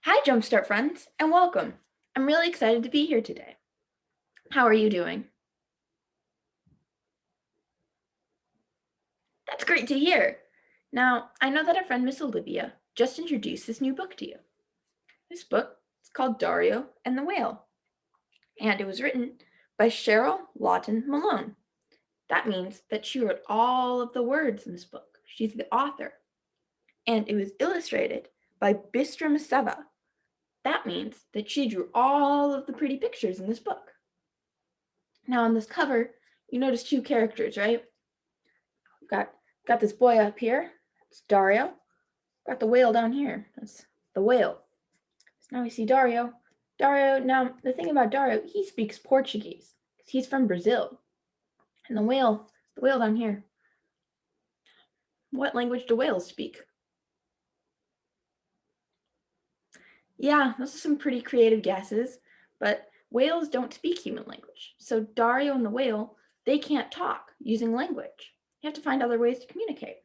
Hi, Jumpstart friends, and welcome. I'm really excited to be here today. How are you doing? That's great to hear. Now, I know that our friend Miss Olivia just introduced this new book to you. This book is called Dario and the Whale, and it was written by Cheryl Lawton Malone. That means that she wrote all of the words in this book. She's the author. And it was illustrated by Bistram Seva. That means that she drew all of the pretty pictures in this book. Now on this cover, you notice two characters, right? Got this boy up here. It's Dario. Got the whale down here. That's the whale. So now we see Dario. Now the thing about Dario, he speaks Portuguese because he's from Brazil. And the whale down here. What language do whales speak? Yeah, those are some pretty creative guesses, but whales don't speak human language. So Dario and the whale, they can't talk using language. You have to find other ways to communicate.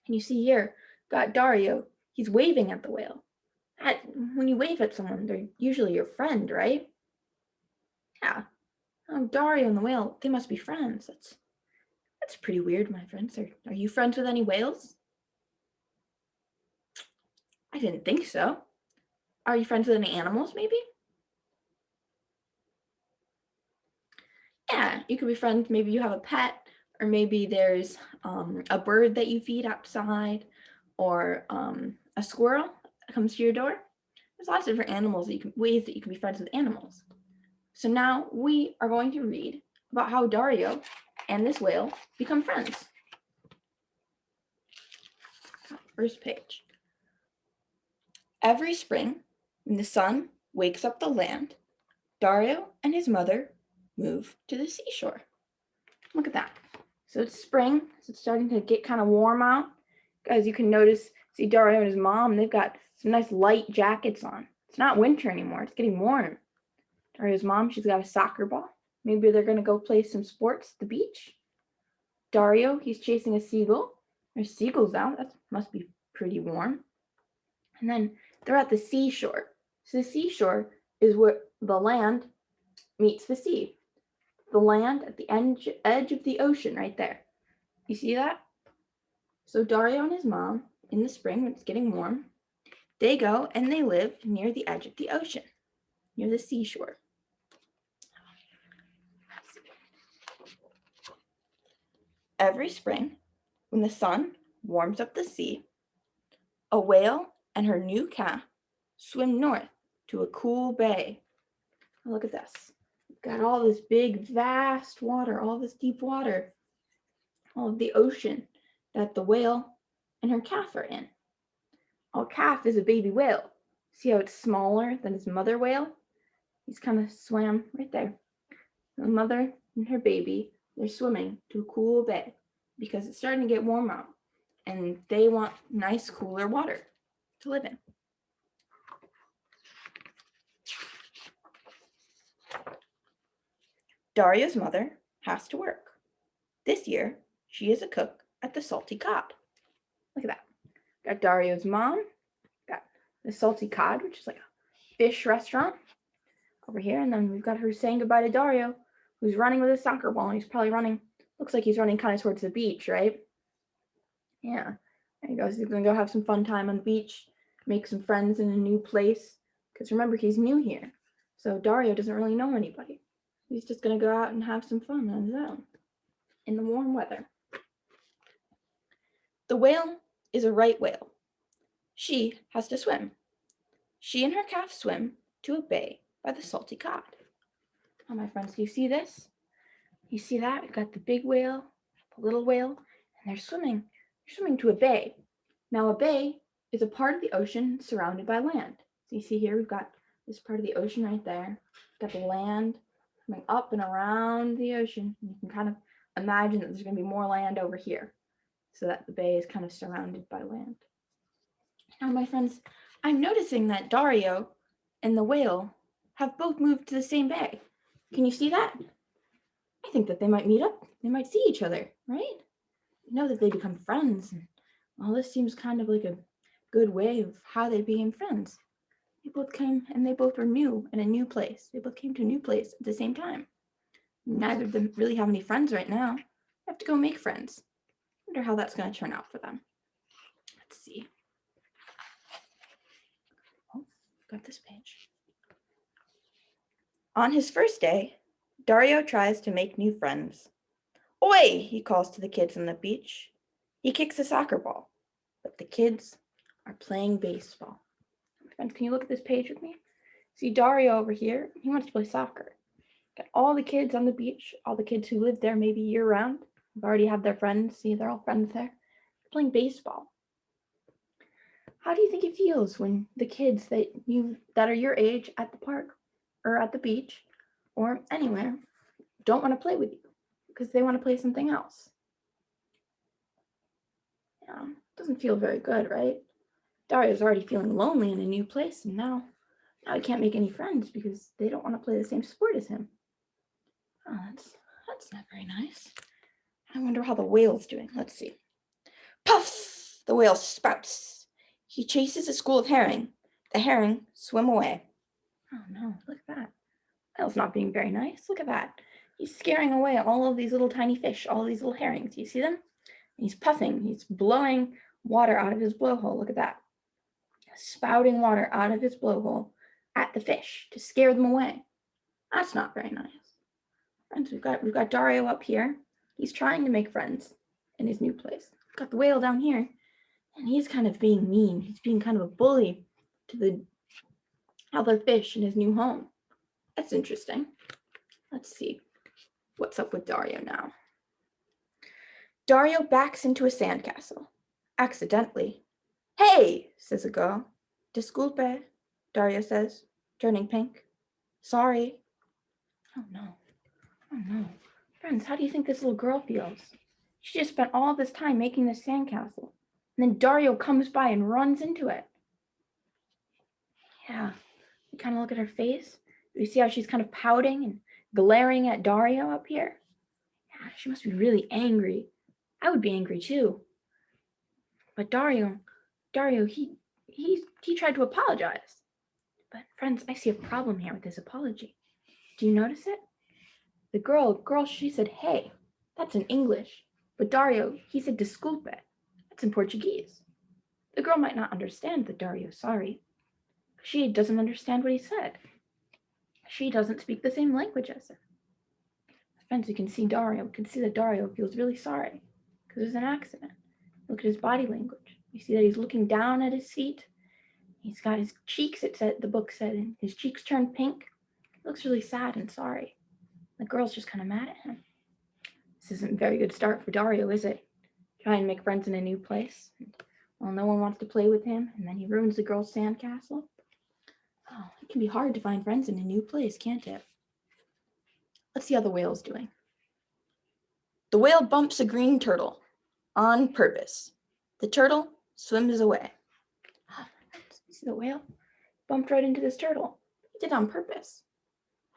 And you see here, got Dario, he's waving at the whale. When you wave at someone, they're usually your friend, right? Yeah. Oh, Dario and the whale, they must be friends. That's pretty weird, my friends. Are you friends with any whales? I didn't think so. Are you friends with any animals, maybe? Yeah, you could be friends. Maybe you have a pet, or maybe there's a bird that you feed outside, or a squirrel that comes to your door. There's lots of different ways that you can be friends with animals. So now we are going to read about how Dario and this whale become friends. First page. Every spring, when the sun wakes up the land, Dario and his mother move to the seashore. Look at that. So it's spring, so it's starting to get kind of warm out. As you can notice, see Dario and his mom, they've got some nice light jackets on. It's not winter anymore, it's getting warm. Dario's mom, she's got a soccer ball. Maybe they're going to go play some sports at the beach. Dario, he's chasing a seagull. There's seagulls out. That must be pretty warm. And then they're at the seashore. So the seashore is where the land meets the sea. The land at the edge of the ocean right there. You see that? So Dario and his mom, in the spring when it's getting warm, they go and they live near the edge of the ocean, near the seashore. Every spring, when the sun warms up the sea, a whale and her new calf swim north to a cool bay. Look at this. We've got all this big, vast water, all this deep water, all of the ocean that the whale and her calf are in. Our calf is a baby whale. See how it's smaller than his mother whale? He's kind of swam right there. The mother and her baby, they're swimming to a cool bay because it's starting to get warm out and they want nice, cooler water to live in. Dario's mother has to work. This year, she is a cook at the Salty Cod. Look at that. Got Dario's mom, got the Salty Cod, which is like a fish restaurant over here. And then we've got her saying goodbye to Dario, who's running with his soccer ball. And he's probably running, looks like he's running kind of towards the beach, right? Yeah, there he goes. He's going to go have some fun time on the beach, make some friends in a new place. Because remember, he's new here. So Dario doesn't really know anybody. He's just going to go out and have some fun on his own in the warm weather. The whale is a right whale. She has to swim. She and her calf swim to a bay by the Salty Cod. Oh, my friends, do you see this? You see that? We've got the big whale, the little whale, and they're swimming. They're swimming to a bay. Now, a bay is a part of the ocean surrounded by land. So you see here, we've got this part of the ocean right there. We've got the land coming up and around the ocean. You can kind of imagine that there's going to be more land over here, so that the bay is kind of surrounded by land. Now, my friends, I'm noticing that Dario and the whale have both moved to the same bay. Can you see that? I think that they might meet up. They might see each other, right? You know that they become friends. And well, this seems kind of like a good way of how they became friends. They both came and they both were new in a new place. They both came to a new place at the same time. Neither of them really have any friends right now. They have to go make friends. Wonder how that's going to turn out for them. Let's see. Oh, got this page. On his first day, Dario tries to make new friends. Oi, he calls to the kids on the beach. He kicks a soccer ball, but the kids are playing baseball. Friends, can you look at this page with me? See Dario over here, he wants to play soccer. Got all the kids on the beach, all the kids who live there maybe year round. They've already have their friends. See, they're all friends there. They're playing baseball. How do you think it feels when the kids that are your age at the park or at the beach or anywhere don't want to play with you because they want to play something else? Yeah, it doesn't feel very good, right? Dario's already feeling lonely in a new place, and now he can't make any friends because they don't want to play the same sport as him. Oh, that's not very nice. I wonder how the whale's doing. Let's see. Puff! The whale spouts. He chases a school of herring. The herring swim away. Oh no, look at that. Whale's not being very nice. Look at that. He's scaring away all of these little tiny fish, all these little herrings. You see them? He's puffing. He's blowing water out of his blowhole. Look at that. Spouting water out of his blowhole at the fish to scare them away. That's not very nice. Friends, we've got Dario up here. He's trying to make friends in his new place. We've got the whale down here, and he's kind of being mean. He's being kind of a bully to the other fish in his new home. That's interesting. Let's see what's up with Dario now. Dario backs into a sandcastle. Accidentally. Hey, says a girl. Disculpe, Dario says, turning pink. Sorry. Oh no. Friends, how do you think this little girl feels? She just spent all this time making this sandcastle. And then Dario comes by and runs into it. Yeah, you kind of look at her face. You see how she's kind of pouting and glaring at Dario up here? Yeah, she must be really angry. I would be angry too. But Dario, he tried to apologize. But friends, I see a problem here with his apology. Do you notice it? The girl, she said, hey. That's in English. But Dario, he said, desculpe. That's in Portuguese. The girl might not understand that Dario's sorry. She doesn't understand what he said. She doesn't speak the same language as him. Friends, you can see Dario. We can see that Dario feels really sorry because there's an accident. Look at his body language. You see that he's looking down at his feet. He's got his cheeks, the book said, and his cheeks turned pink. He looks really sad and sorry. The girl's just kind of mad at him. This isn't a very good start for Dario, is it? Try and make friends in a new place. Well, no one wants to play with him, and then he ruins the girl's sandcastle. Oh, it can be hard to find friends in a new place, can't it? Let's see how the whale's doing. The whale bumps a green turtle on purpose. The turtle swims away. You see the whale? Bumped right into this turtle. He did it on purpose.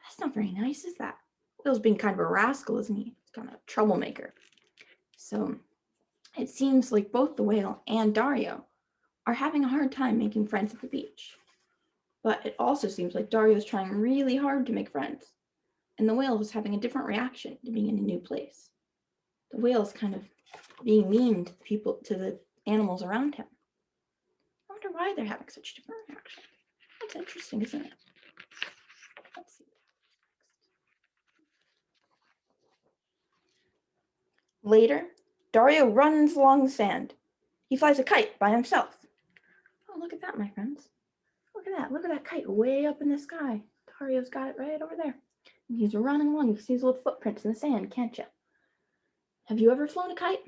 That's not very nice, is that? Whale's being kind of a rascal, isn't he? He's kind of a troublemaker. So it seems like both the whale and Dario are having a hard time making friends at the beach. But it also seems like Dario's trying really hard to make friends. And the whale was having a different reaction to being in a new place. The whale's kind of being mean to the animals around him. I wonder why they're having such different reactions. That's interesting, isn't it? Let's see. Later, Dario runs along the sand. He flies a kite by himself. Oh, look at that, my friends. Look at that. Look at that kite way up in the sky. Dario's got it right over there. And he's running along. You see his little footprints in the sand, can't you? Have you ever flown a kite?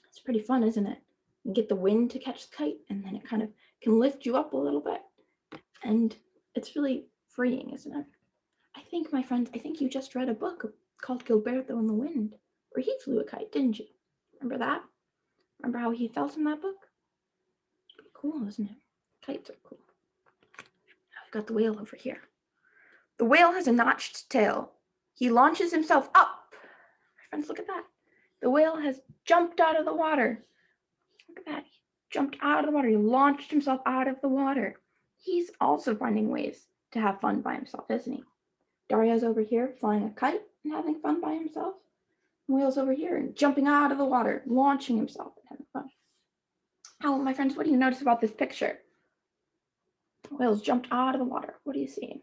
It's pretty fun, isn't it? You get the wind to catch the kite, and then it kind of can lift you up a little bit. And it's really freeing, isn't it? I think, my friends, you just read a book called Gilberto and the Wind, where he flew a kite, didn't you? Remember that? Remember how he felt in that book? It's pretty cool, isn't it? Kites are cool. Now we've got the whale over here. The whale has a notched tail. He launches himself up. My friends, look at that. The whale has jumped out of the water. Look at that. jumped out of the water. He launched himself out of the water. He's also finding ways to have fun by himself, isn't he? Dario's over here flying a kite and having fun by himself. Whale's over here and jumping out of the water, launching himself and having fun. Oh, my friends, what do you notice about this picture? Whale's jumped out of the water. What are you seeing?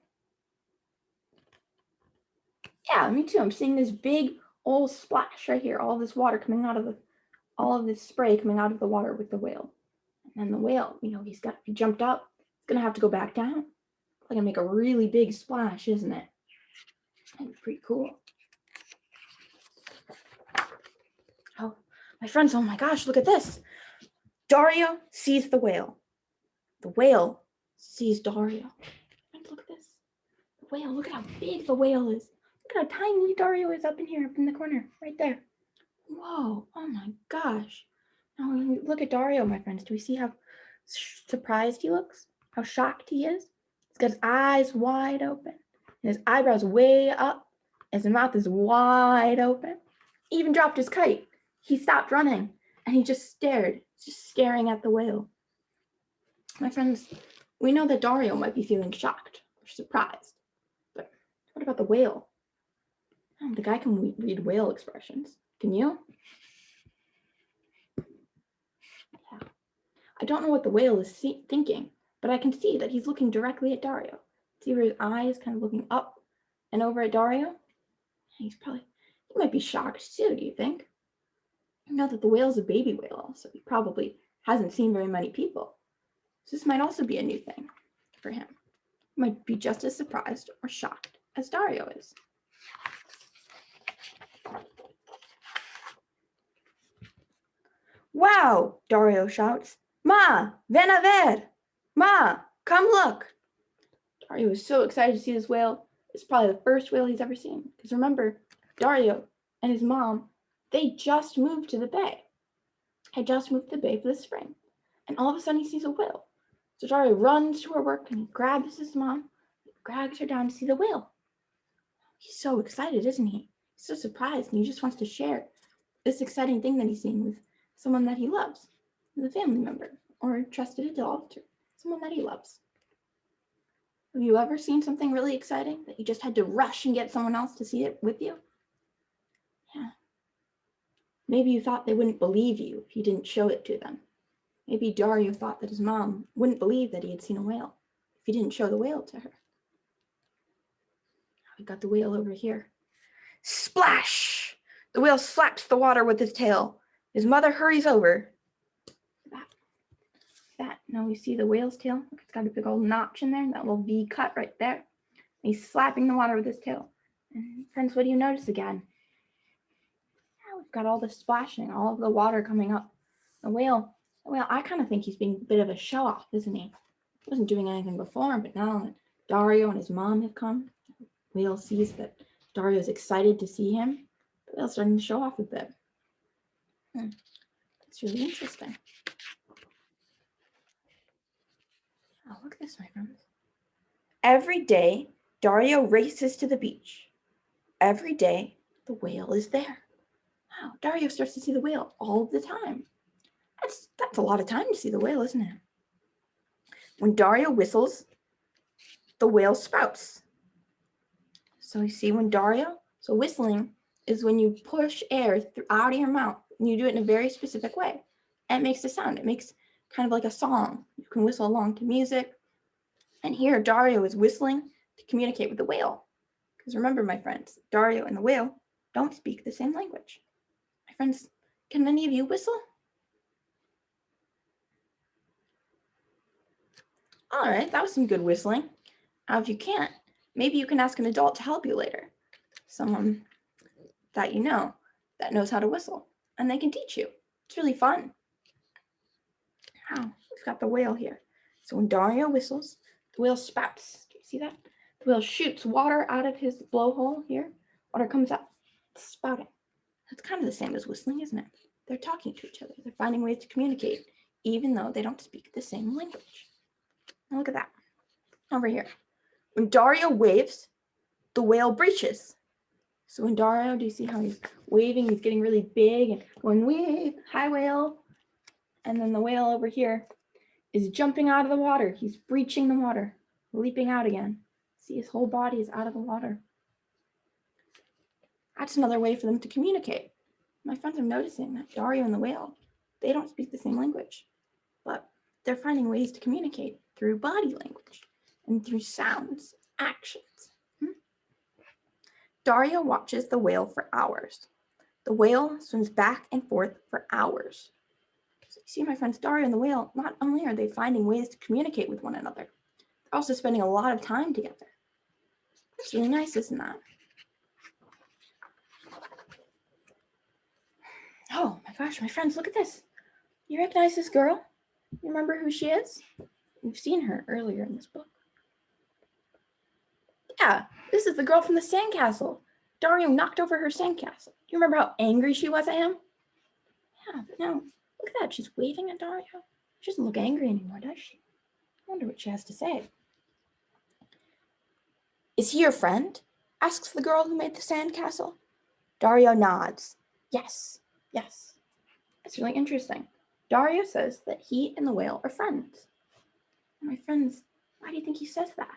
Yeah, me too. I'm seeing this big old splash right here. All this water coming out of all of this spray coming out of the water with the whale. And then the whale, he jumped up. He's gonna have to go back down. It's gonna make a really big splash, isn't it? And pretty cool. Oh, my friends, oh my gosh, look at this. Dario sees the whale. The whale sees Dario. Look at this. The whale, look at how big the whale is. Look at how tiny Dario is up in here, up in the corner, right there. Whoa, oh my gosh. Now look at Dario, my friends. Do we see how surprised he looks? How shocked he is? He's got his eyes wide open. And his eyebrows way up. And his mouth is wide open. He even dropped his kite. He stopped running. And he just stared, just staring at the whale. My friends, we know that Dario might be feeling shocked or surprised. But what about the whale? Oh, the guy can read whale expressions. Can you? Yeah. I don't know what the whale is thinking, but I can see that he's looking directly at Dario. See where his eye is kind of looking up and over at Dario? He might be shocked too, do you think? You know that the whale's a baby whale, so he probably hasn't seen very many people. So this might also be a new thing for him. He might be just as surprised or shocked as Dario is. Wow, Dario shouts. Ma, ven a ver. Ma, come look. Dario is so excited to see this whale. It's probably the first whale he's ever seen. Because remember, Dario and his mom, they just moved to the bay. Had just moved to the bay for the spring. And all of a sudden he sees a whale. So Dario runs to her work and he grabs his mom, drags her down to see the whale. He's so excited, isn't he? He's so surprised and he just wants to share this exciting thing that he's seeing with someone that he loves, with a family member or a trusted adult, or someone that he loves. Have you ever seen something really exciting that you just had to rush and get someone else to see it with you? Yeah. Maybe you thought they wouldn't believe you if you didn't show it to them. Maybe Dario thought that his mom wouldn't believe that he had seen a whale if he didn't show the whale to her. We got the whale over here. Splash! The whale slaps the water with his tail. His mother hurries over. That. Now we see the whale's tail. Look, it's got a big old notch in there, that little V cut right there. And he's slapping the water with his tail. And friends, what do you notice again? Yeah, we've got all the splashing, all of the water coming up. The whale, I kind of think he's being a bit of a show-off, isn't he? He wasn't doing anything before, but now that Dario and his mom have come, the whale sees that Dario's excited to see him. The whale's starting to show off a bit. It's really interesting. Oh, look at this, my friends. Every day, Dario races to the beach. Every day, the whale is there. Wow, Dario starts to see the whale all the time. That's a lot of time to see the whale, isn't it? When Dario whistles, the whale spouts. So you see so whistling is when you push air out of your mouth and you do it in a very specific way. And it makes a sound. It makes kind of like a song. You can whistle along to music. And here Dario is whistling to communicate with the whale. Because remember, my friends, Dario and the whale don't speak the same language. My friends, can any of you whistle? All right, that was some good whistling. Now, if you can't, maybe you can ask an adult to help you later. Someone that you know that knows how to whistle, and they can teach you. It's really fun. Wow, we've got the whale here. So when Dario whistles, the whale spouts. Do you see that? The whale shoots water out of his blowhole here. Water comes up, it's spouting. That's kind of the same as whistling, isn't it? They're talking to each other. They're finding ways to communicate, even though they don't speak the same language. Now look at that. Over here. When Dario waves, the whale breaches. So when Dario, do you see how he's waving? He's getting really big and going, wave, hi whale. And then the whale over here is jumping out of the water. He's breaching the water, leaping out again. See, his whole body is out of the water. That's another way for them to communicate. My friends are noticing that Dario and the whale, they don't speak the same language, but they're finding ways to communicate through body language and through sounds, actions. Dario watches the whale for hours. The whale swims back and forth for hours. So you see, my friends, Dario and the whale, not only are they finding ways to communicate with one another, they're also spending a lot of time together. That's really nice, isn't that? Oh my gosh, my friends, look at this. You recognize this girl? You remember who she is? We've seen her earlier in this book. Yeah, this is the girl from the sandcastle. Dario knocked over her sandcastle. Do you remember how angry she was at him? Yeah, but now, look at that. She's waving at Dario. She doesn't look angry anymore, does she? I wonder what she has to say. Is he your friend? Asks the girl who made the sandcastle. Dario nods. Yes, yes. It's really interesting. Dario says that he and the whale are friends. And my friends, why do you think he says that?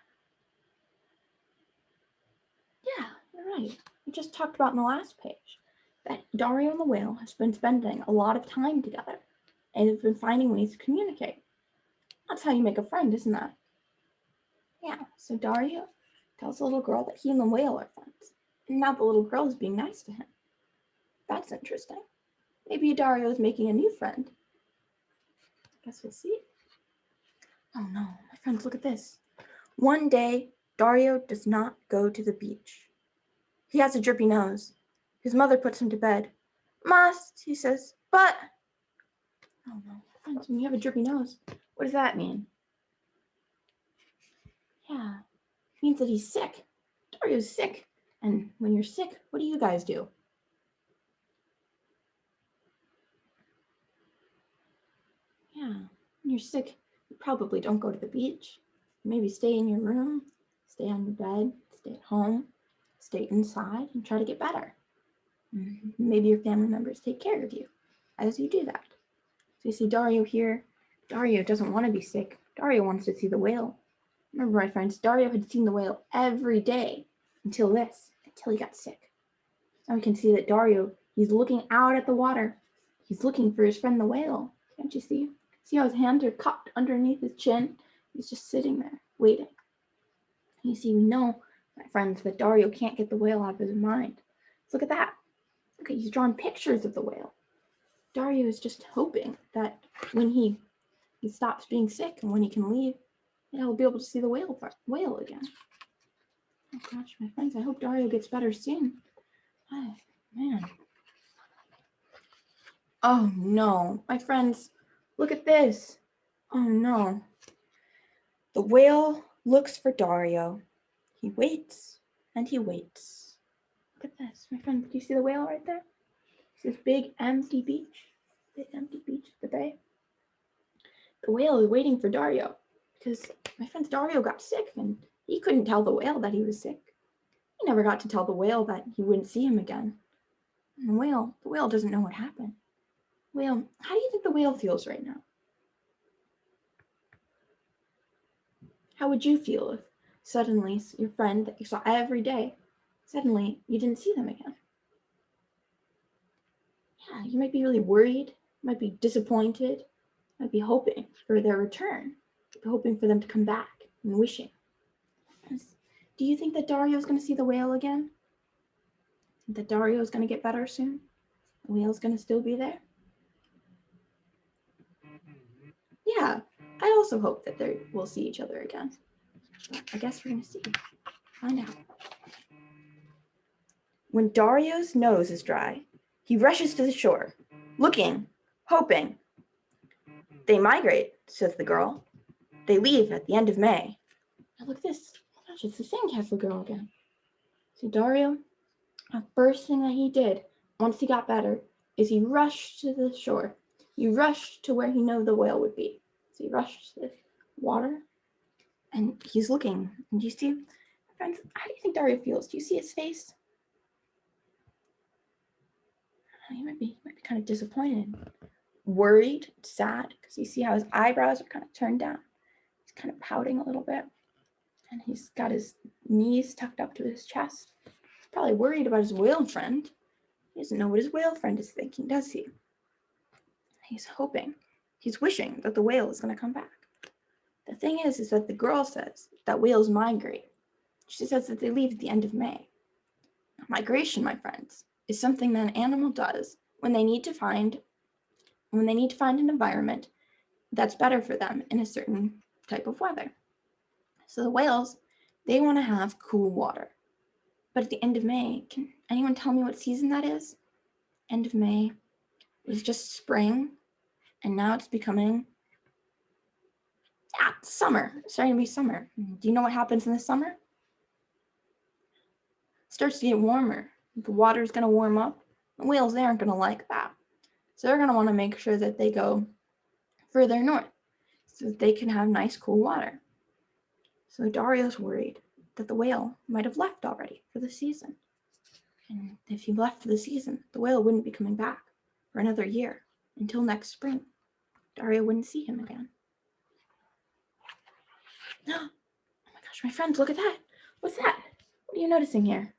Yeah, you're right. We just talked about in the last page that Dario and the whale have been spending a lot of time together and have been finding ways to communicate. That's how you make a friend, isn't that? Yeah, so Dario tells the little girl that he and the whale are friends. And now the little girl is being nice to him. That's interesting. Maybe Dario is making a new friend. I guess we'll see. Oh no, my friends, look at this. One day, Dario does not go to the beach. He has a drippy nose. His mother puts him to bed. Must, he says, but... Oh no, friends, when you have a drippy nose, what does that mean? Yeah, it means that he's sick. Dario's sick. And when you're sick, what do you guys do? Yeah, when you're sick, you probably don't go to the beach. Maybe stay in your room, stay on your bed, stay at home, stay inside, and try to get better. Maybe your family members take care of you as you do that. So you see Dario here. Dario doesn't want to be sick. Dario wants to see the whale. Remember, my friends, Dario had seen the whale every day until he got sick. Now we can see that Dario, he's looking out at the water. He's looking for his friend the whale. Can't you see? See how his hands are cupped underneath his chin? He's just sitting there, waiting. You see, we know, my friends, that Dario can't get the whale out of his mind. Look at that. Okay, he's drawn pictures of the whale. Dario is just hoping that when he stops being sick and when he can leave, he'll be able to see the whale again. Oh gosh, my friends, I hope Dario gets better soon. Oh, man. Oh no, my friends, look at this. Oh no. The whale looks for Dario. He waits and he waits. Look at this, my friends. Do you see the whale right there? It's this big empty beach. Big empty beach at the bay. The whale is waiting for Dario because my friend Dario got sick and he couldn't tell the whale that he was sick. He never got to tell the whale that he wouldn't see him again. And the whale doesn't know what happened. Whale, how do you think the whale feels right now? How would you feel if suddenly your friend that you saw every day, suddenly you didn't see them again? Yeah, you might be really worried, you might be disappointed, you might be hoping for their return, hoping for them to come back and wishing. Do you think that Dario is going to see the whale again? That Dario is going to get better soon? The whale's going to still be there? Yeah, I also hope that they will see each other again. But I guess we're going to see. Find out. When Dario's nose is dry, he rushes to the shore, looking, hoping. They migrate, says the girl. They leave at the end of May. Now look at this. Oh gosh, it's the sandcastle girl again. See, Dario, the first thing that he did once he got better is he rushed to the shore. He rushed to where he knew the whale would be. So he rushed to the water and he's looking. And do you see, friends, how do you think Dario feels? Do you see his face? He might be kind of disappointed. worried, sad, because you see how his eyebrows are kind of turned down. He's kind of pouting a little bit, and he's got his knees tucked up to his chest. He's probably worried about his whale friend. He doesn't know what his whale friend is thinking, does he? He's hoping, he's wishing that the whale is going to come back. The thing is that the girl says that whales migrate. She says that they leave at the end of May. Now, migration, my friends, is something that an animal does when they need to find an environment that's better for them in a certain type of weather. So the whales, they want to have cool water. But at the end of May, can anyone tell me what season that is? End of May. It was just spring, and now it's becoming summer. It's starting to be summer. Do you know what happens in the summer? It starts to get warmer. The water's going to warm up. The whales, they aren't going to like that. So they're going to want to make sure that they go further north so that they can have nice, cool water. So Dario's worried that the whale might have left already for the season. And if he left for the season, the whale wouldn't be coming back for another year until next spring. Dario wouldn't see him again. Oh my gosh, my friends, look at that. What's that? What are you noticing here?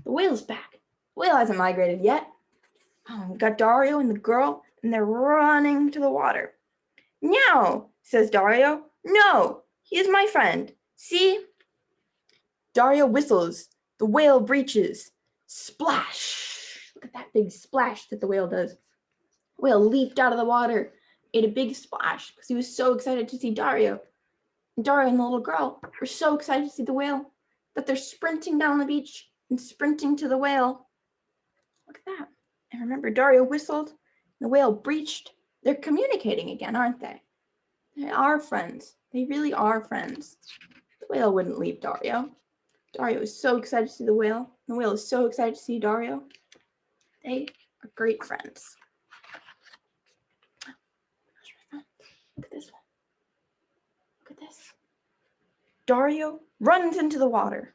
The whale's back. The whale hasn't migrated yet. Oh, we've got Dario and the girl, and they're running to the water. No, says Dario. No, he is my friend. See? Dario whistles. The whale breaches. Splash! Look at that big splash that the whale does. The whale leaped out of the water, made a big splash because he was so excited to see Dario. And Dario and the little girl were so excited to see the whale that they're sprinting down the beach and sprinting to the whale. Look at that. And remember, Dario whistled, and the whale breached. They're communicating again, aren't they? They are friends. They really are friends. The whale wouldn't leave Dario. Dario is so excited to see the whale. The whale is so excited to see Dario. They are great friends. Oh, gosh, my friend. Look at this one. Look at this. Dario runs into the water.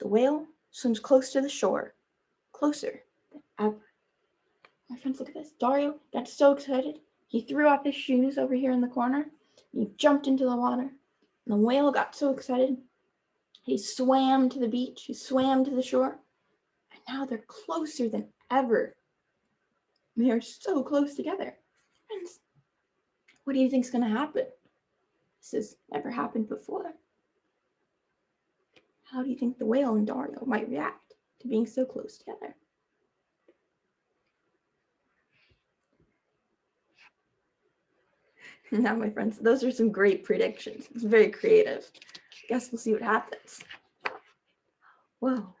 The whale swims close to the shore. Closer than ever. My friends, look at this. Dario got so excited, he threw off his shoes over here in the corner. He jumped into the water. And the whale got so excited, he swam to the beach. He swam to the shore. And now they're closer than ever. They are so close together. Friends, what do you think is going to happen? This has never happened before. How do you think the whale and Dario might react to being so close together? Now, my friends, those are some great predictions. It's very creative. I guess we'll see what happens. Whoa.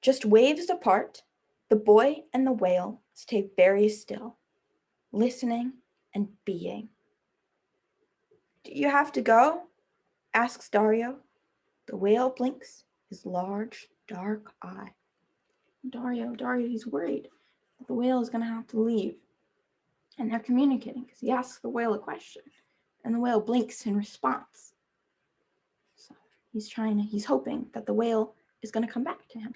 Just waves apart, the boy and the whale stay very still, listening and being. Do you have to go? Asks Dario. The whale blinks his large, dark eye. Dario, he's worried that the whale is going to have to leave. And they're communicating because he asks the whale a question, and the whale blinks in response. So he's hoping that the whale is going to come back to him.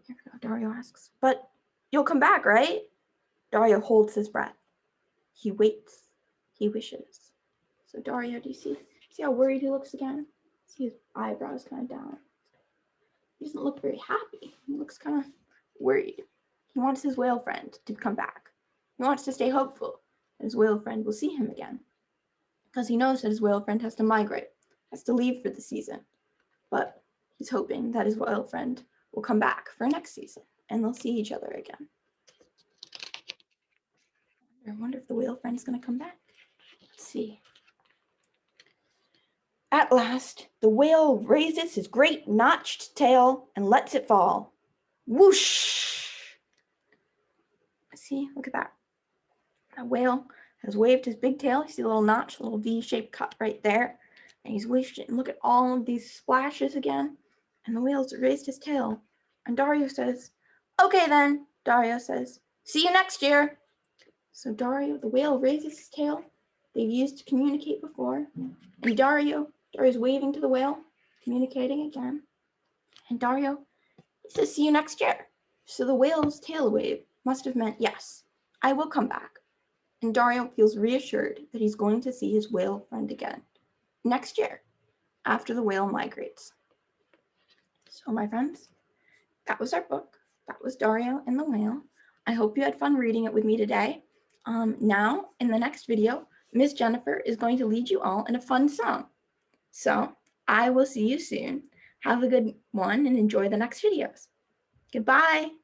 Here we go, Dario asks, but you'll come back, right? Dario holds his breath. He waits. He wishes. So Dario, do you see how worried he looks again? See his eyebrows kind of down. He doesn't look very happy. He looks kind of worried. He wants his whale friend to come back. He wants to stay hopeful that his whale friend will see him again, because he knows that his whale friend has to migrate, has to leave for the season. But he's hoping that his whale friend will come back for next season, and they'll see each other again. I wonder if the whale friend is going to come back. Let's see. At last, the whale raises his great notched tail and lets it fall. Whoosh! See, look at that. That whale has waved his big tail. You see the little notch, the little V-shaped cut right there. And he's wished it. And look at all of these splashes again. And the whale's raised his tail. And Dario says, okay then, Dario says, see you next year. So Dario, the whale raises his tail. They've used to communicate before. And Dario's waving to the whale, communicating again. And Dario says, see you next year. So the whale's tail wave must have meant, yes, I will come back. And Dario feels reassured that he's going to see his whale friend again next year after the whale migrates. So my friends, that was our book. That was Dario and the Whale. I hope you had fun reading it with me today. Now, in the next video, Miss Jennifer is going to lead you all in a fun song. So I will see you soon. Have a good one and enjoy the next videos. Goodbye.